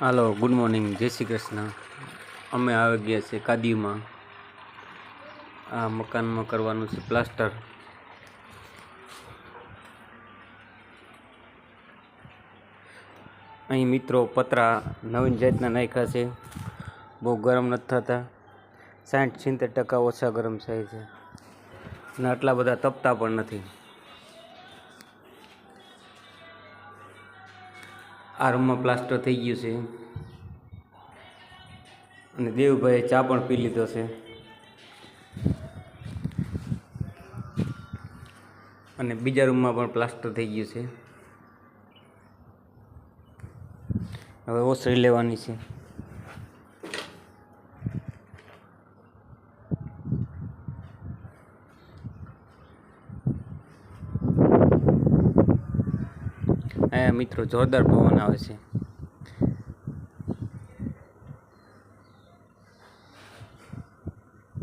હાલો, good morning, જય શ્રી કૃષ્ણ. અમે આવી ગયા છે કાદીમાં. આ મકાનમાં કરવાનું છે પ્લાસ્ટર. અહીં મિત્રો પતરા નવીન જાતના નાખ્યા છે. બહુ ગરમ નથી થતા, 60-70% ઓછા ગરમ થાય છે અને આટલા બધા તપતા પણ નથી. આ રૂમમાં પ્લાસ્ટર થઈ ગયું છે અને દેવભાઈએ ચા પણ પી લીધો છે અને બીજા રૂમમાં પણ પ્લાસ્ટર થઈ ગયું છે. હવે ઓસરી લેવાની છે. અહીંયા મિત્રો જોરદાર પવન આવે છે.